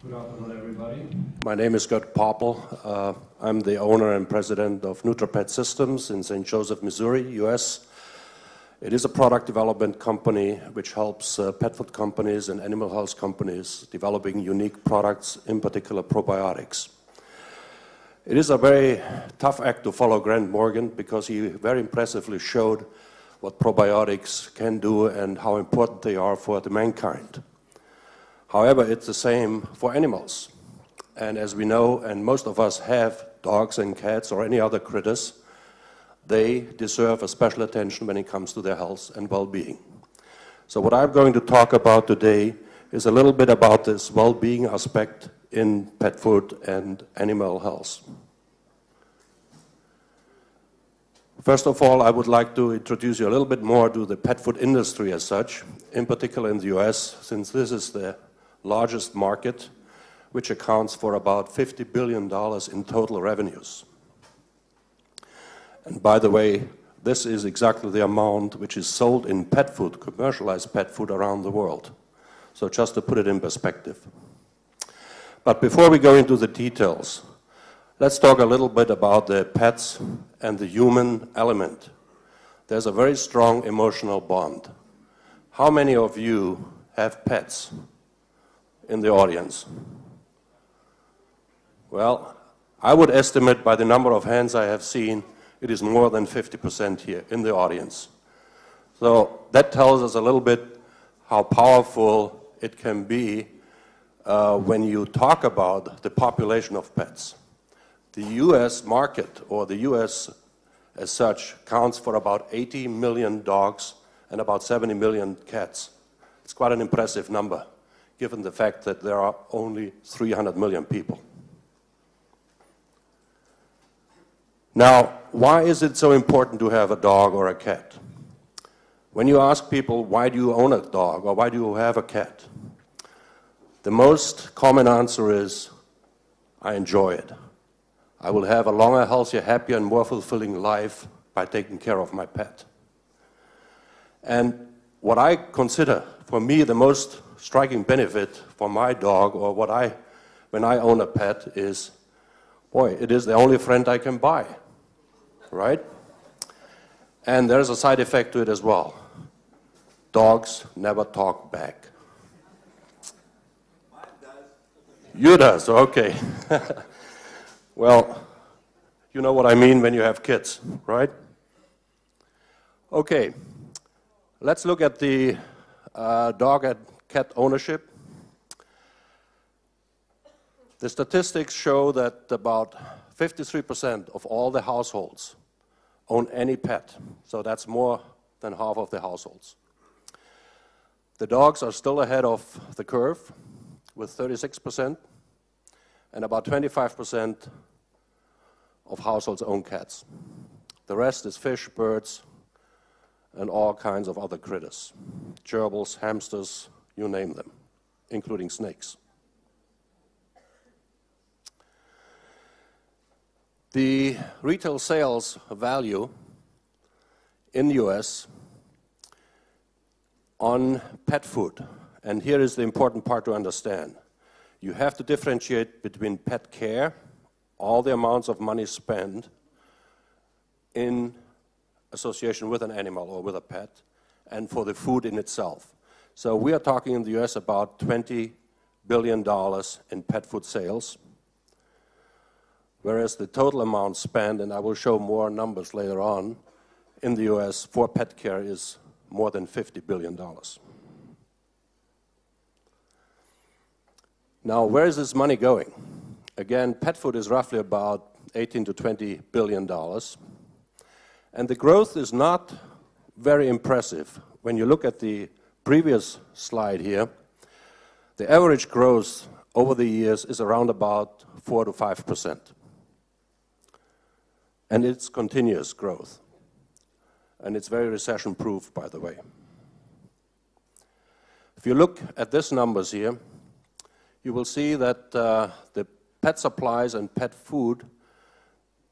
Good afternoon, everybody. My name is Gerd Poppel. I'm the owner and president of NutraPet Systems in St. Joseph, Missouri, US. It is a product development company which helps pet food companies and animal health companies developing unique products, in particular probiotics. It is a very tough act to follow Grant Morgan because he very impressively showed what probiotics can do and how important they are for the mankind. However, it's the same for animals. And as we know, and most of us have dogs and cats or any other critters, they deserve a special attention when it comes to their health and well-being. So what I'm going to talk about today is a little bit about this well-being aspect in pet food and animal health. First of all, I would like to introduce you a little bit more to the pet food industry as such, in particular in the US, since this is the largest market, which accounts for about $50 billion in total revenues. And by the way, this is exactly the amount which is sold in pet food, commercialized pet food around the world. So just to put it in perspective. But before we go into the details, let's talk a little bit about the pets and the human element. There's a very strong emotional bond. How many of you have pets in the audience? Well, I would estimate by the number of hands I have seen, it is more than 50% here in the audience. So that tells us a little bit how powerful it can be when you talk about the population of pets. The US market, or the US as such, counts for about 80 million dogs and about 70 million cats. It's quite an impressive number, given the fact that there are only 300 million people. Now, why is it so important to have a dog or a cat? When you ask people, why do you own a dog or why do you have a cat? The most common answer is, I enjoy it. I will have a longer, healthier, happier, and more fulfilling life by taking care of my pet. And what I consider, for me, the most striking benefit for my dog or when I own a pet is, boy, it is the only friend I can buy, right? And there's a side effect to it as well. Dogs never talk back. Mine does. You does, okay. Well, you know what I mean when you have kids, right? Okay, let's look at the dog and cat ownership. The statistics show that about 53% of all the households own any pet, so that's more than half of the households. The dogs are still ahead of the curve with 36%, and about 25% of households own cats. The rest is fish, birds, and all kinds of other critters. Gerbils, hamsters, you name them, including snakes. The retail sales value in the US on pet food, and here is the important part to understand. You have to differentiate between pet care, all the amounts of money spent in association with an animal or with a pet, and for the food in itself. So we are talking in the US about $20 billion in pet food sales, whereas the total amount spent, and I will show more numbers later on, in the US for pet care is more than $50 billion. Now, where is this money going? Again, pet food is roughly about $18 to $20 billion. And the growth is not very impressive. When you look at the previous slide here, the average growth over the years is around about 4 to 5%. And it's continuous growth. And it's very recession-proof, by the way. If you look at these numbers here, you will see that the pet supplies and pet food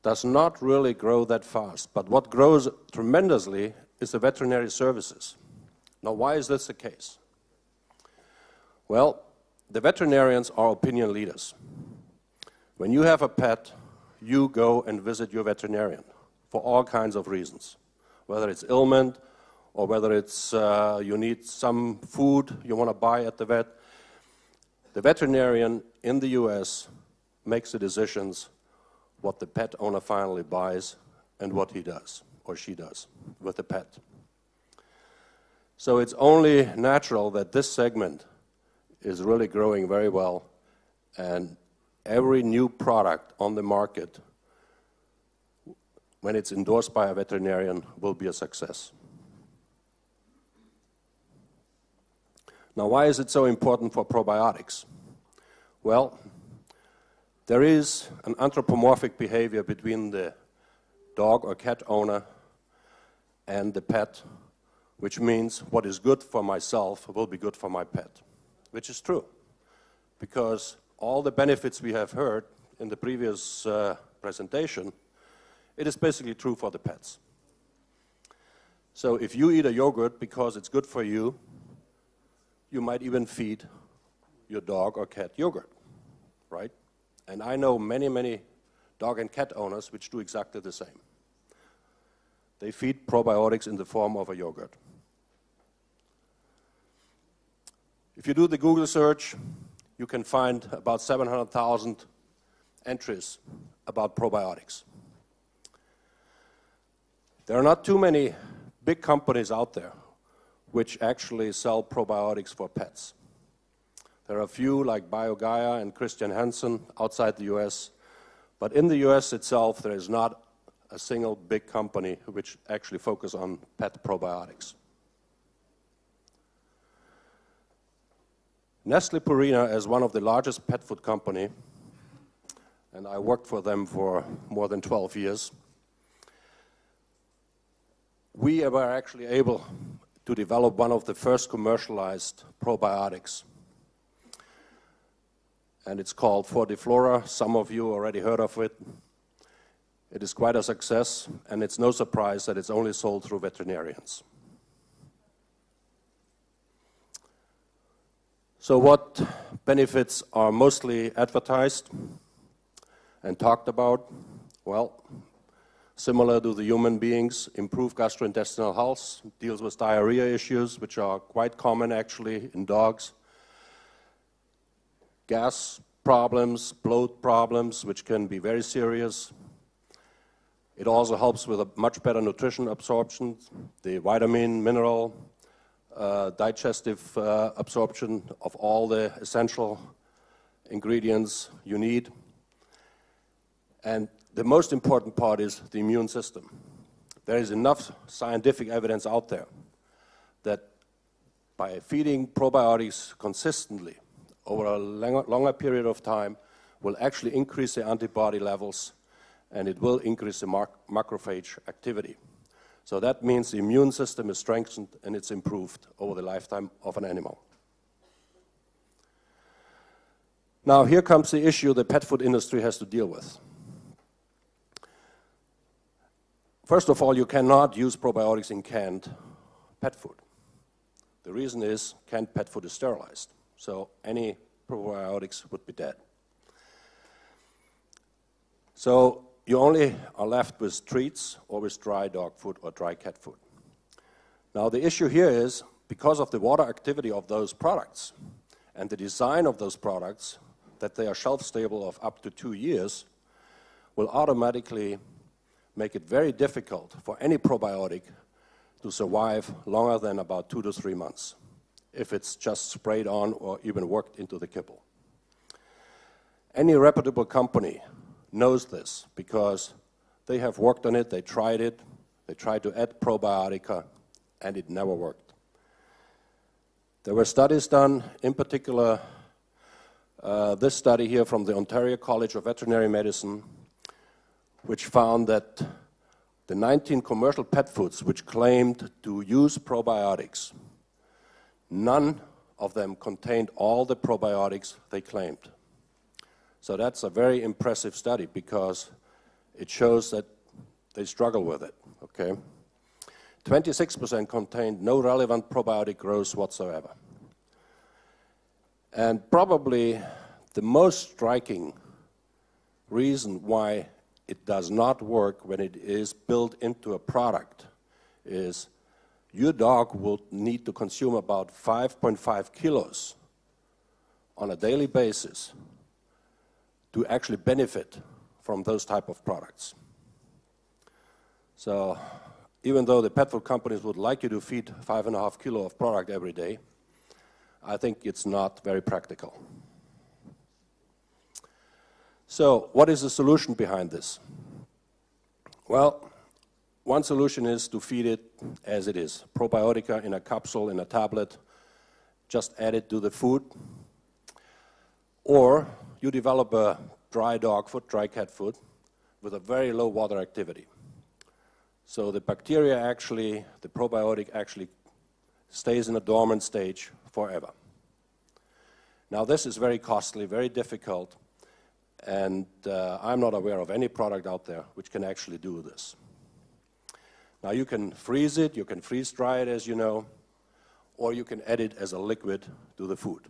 does not really grow that fast. But what grows tremendously is the veterinary services. Now, why is this the case? Well, the veterinarians are opinion leaders. When you have a pet, you go and visit your veterinarian for all kinds of reasons, whether it's ailment or whether it's you need some food you want to buy at the vet. The veterinarian in the US makes the decisions what the pet owner finally buys and what he does or she does with the pet. So it's only natural that this segment is really growing very well, and every new product on the market, when it's endorsed by a veterinarian, will be a success. Now, why is it so important for probiotics? Well, there is an anthropomorphic behavior between the dog or cat owner and the pet, which means what is good for myself will be good for my pet, which is true, because all the benefits we have heard in the previous presentation, it is basically true for the pets. So if you eat a yogurt because it's good for you, you might even feed your dog or cat yogurt, right? And I know many, many dog and cat owners which do exactly the same. They feed probiotics in the form of a yogurt. If you do the Google search, you can find about 700,000 entries about probiotics. There are not too many big companies out there which actually sell probiotics for pets. There are a few like BioGaia and Christian Hansen outside the US, but in the US itself there is not a single big company which actually focuses on pet probiotics. Nestle Purina is one of the largest pet food company, and I worked for them for more than 12 years. We were actually able to develop one of the first commercialized probiotics, and it's called Fortiflora. Some of you already heard of it. It is quite a success, and it's no surprise that it's only sold through veterinarians. So what benefits are mostly advertised and talked about? Well, similar to the human beings, improve gastrointestinal health, deals with diarrhea issues, which are quite common actually in dogs. Gas problems, bloat problems, which can be very serious. It also helps with a much better nutrition absorption, the vitamin, mineral, digestive absorption of all the essential ingredients you need. And the most important part is the immune system. There is enough scientific evidence out there that by feeding probiotics consistently over a longer period of time will actually increase the antibody levels, and it will increase the macrophage activity. So that means the immune system is strengthened and it's improved over the lifetime of an animal. Now here comes the issue the pet food industry has to deal with. First of all, you cannot use probiotics in canned pet food. The reason is canned pet food is sterilized, so any probiotics would be dead. So you only are left with treats or with dry dog food or dry cat food. Now the issue here is, because of the water activity of those products and the design of those products, that they are shelf stable of up to 2 years, will automatically make it very difficult for any probiotic to survive longer than about 2 to 3 months, if it's just sprayed on or even worked into the kibble. Any reputable company knows this because they have worked on it, they tried to add probiotica, and it never worked. There were studies done, in particular this study here from the Ontario College of Veterinary Medicine, which found that the 19 commercial pet foods which claimed to use probiotics, none of them contained all the probiotics they claimed. So that's a very impressive study because it shows that they struggle with it, okay? 26% contained no relevant probiotic growth whatsoever. And probably the most striking reason why it does not work when it is built into a product is your dog will need to consume about 5.5 kilos on a daily basis to actually benefit from those type of products. So even though the pet food companies would like you to feed 5.5 kilos of product every day, I think it's not very practical. So what is the solution behind this? Well, one solution is to feed it as it is. Probiotica in a capsule, in a tablet, just add it to the food. Or you develop a dry dog food, dry cat food, with a very low water activity. So the bacteria actually, the probiotic actually stays in a dormant stage forever. Now this is very costly, very difficult, and I'm not aware of any product out there which can actually do this. Now you can freeze it, you can freeze dry it as you know, or you can add it as a liquid to the food.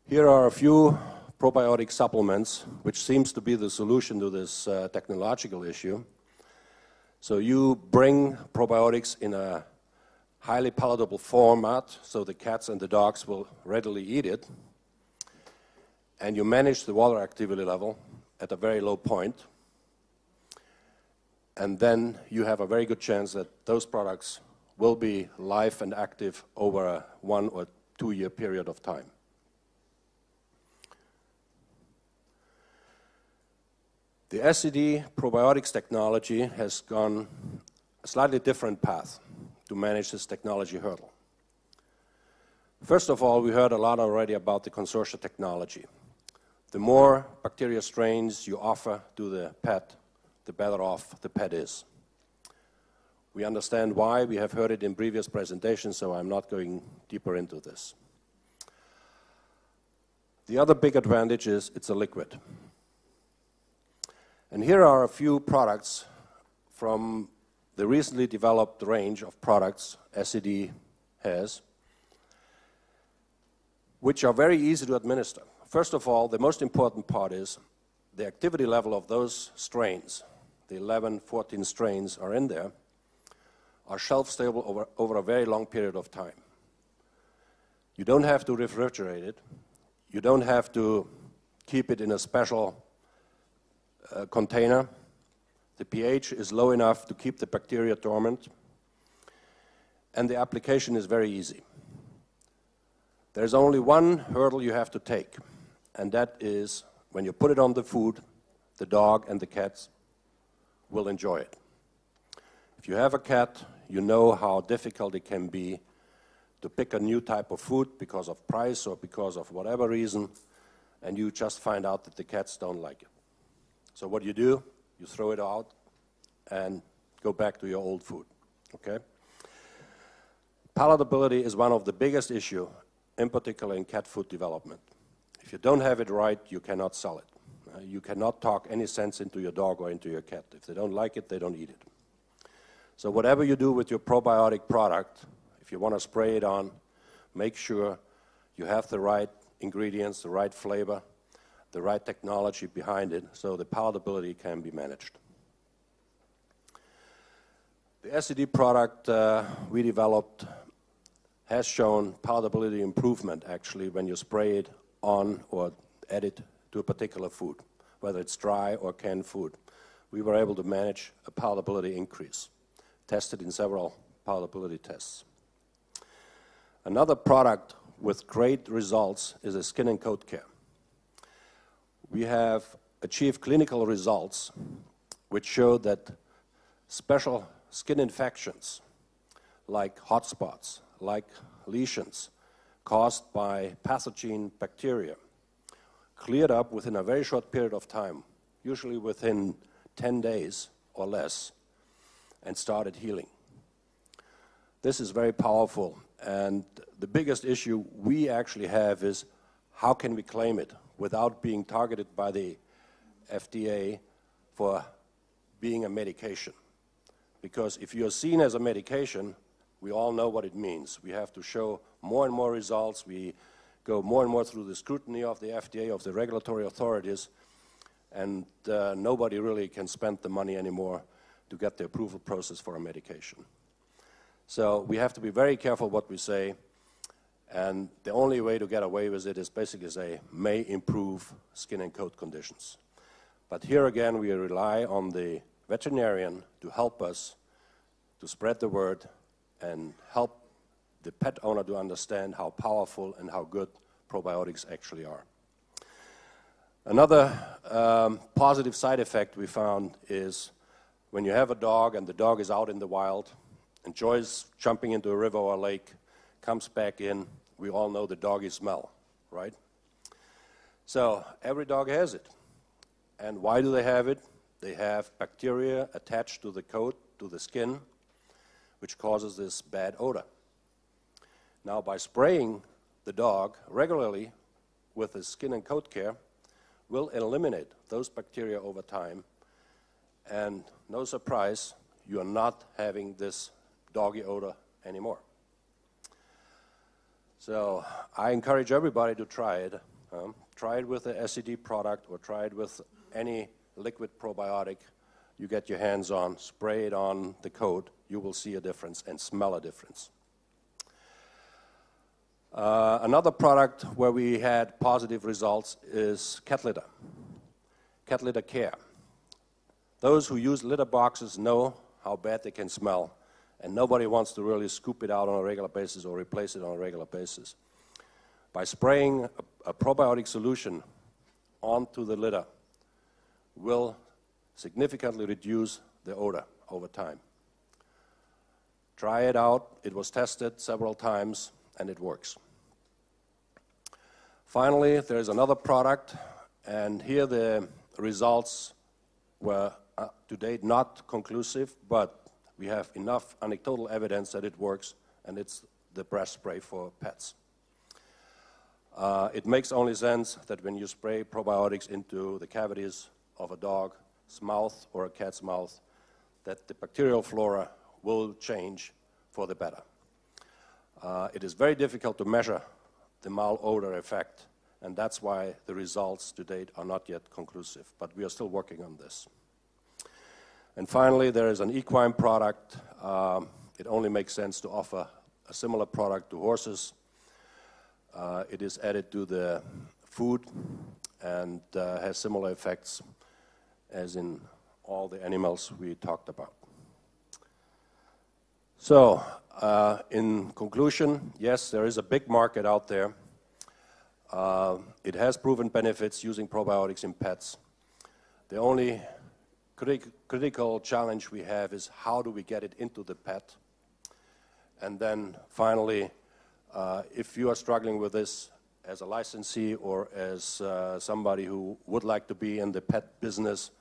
Here are a few probiotic supplements which seems to be the solution to this technological issue. So you bring probiotics in a highly palatable format so the cats and the dogs will readily eat it, and you manage the water activity level at a very low point, and then you have a very good chance that those products will be live and active over a 1 or 2 year period of time. The SCD Probiotics technology has gone a slightly different path to manage this technology hurdle. First of all, we heard a lot already about the consortia technology. The more bacteria strains you offer to the pet, the better off the pet is. We understand why. We have heard it in previous presentations, so I'm not going deeper into this. The other big advantage is it's a liquid. And here are a few products from the recently developed range of products SCD has, which are very easy to administer. First of all, the most important part is the activity level of those strains, the 11, 14 strains are in there, are shelf-stable over a very long period of time. You don't have to refrigerate it. You don't have to keep it in a special container. The pH is low enough to keep the bacteria dormant, and the application is very easy. There's only one hurdle you have to take, and that is when you put it on the food, the dog and the cats will enjoy it. If you have a cat, you know how difficult it can be to pick a new type of food because of price or because of whatever reason, and you just find out that the cats don't like it. So what you do, you throw it out and go back to your old food, okay? Palatability is one of the biggest issues, in particular in cat food development. If you don't have it right, you cannot sell it. You cannot talk any sense into your dog or into your cat. If they don't like it, they don't eat it. So whatever you do with your probiotic product, if you want to spray it on, make sure you have the right ingredients, the right flavor, the right technology behind it, so the palatability can be managed. The SCD product we developed has shown palatability improvement, actually, when you spray it on or add it to a particular food, whether it's dry or canned food. We were able to manage a palatability increase, tested in several palatability tests. Another product with great results is a skin and coat care. We have achieved clinical results which show that special skin infections like hot spots, like lesions caused by pathogen bacteria cleared up within a very short period of time, usually within 10 days or less, and started healing. This is very powerful, and the biggest issue we actually have is how can we claim it without being targeted by the FDA for being a medication? Because if you're seen as a medication we all know what it means. We have to show more and more results. We go more and more through the scrutiny of the FDA, of the regulatory authorities, and nobody really can spend the money anymore to get the approval process for a medication. So we have to be very careful what we say, and the only way to get away with it is basically say, may improve skin and coat conditions. But here again, we rely on the veterinarian to help us to spread the word and help the pet owner to understand how powerful and how good probiotics actually are. Another positive side effect we found is when you have a dog and the dog is out in the wild, enjoys jumping into a river or a lake, comes back in, we all know the doggy smell, right? So every dog has it. And why do they have it? They have bacteria attached to the coat, to the skin, which causes this bad odor. Now, by spraying the dog regularly with the skin and coat care, will eliminate those bacteria over time. And no surprise, you are not having this doggy odor anymore. So I encourage everybody to try it. Try it with the SCD product or try it with any liquid probiotic you get your hands on, spray it on the coat, you will see a difference and smell a difference. Another product where we had positive results is cat litter care. Those who use litter boxes know how bad they can smell, and nobody wants to really scoop it out on a regular basis or replace it on a regular basis. By spraying a probiotic solution onto the litter will significantly reduce the odor over time. Try it out. It was tested several times, and it works. Finally, there's another product, and here the results were to date not conclusive, but we have enough anecdotal evidence that it works, and it's the breast spray for pets. It makes only sense that when you spray probiotics into the cavities of a dog's mouth or a cat's mouth, that the bacterial flora will change for the better. It is very difficult to measure the malodor effect, and that's why the results to date are not yet conclusive, but we are still working on this. And finally, there is an equine product. It only makes sense to offer a similar product to horses. It is added to the food and has similar effects as in all the animals we talked about. So, in conclusion, yes, there is a big market out there. It has proven benefits using probiotics in pets. The only critical challenge we have is how do we get it into the pet? And then finally, if you are struggling with this as a licensee or as somebody who would like to be in the pet business,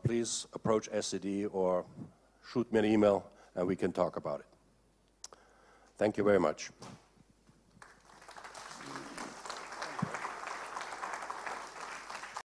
please approach SCD or shoot me an email and we can talk about it. Thank you very much.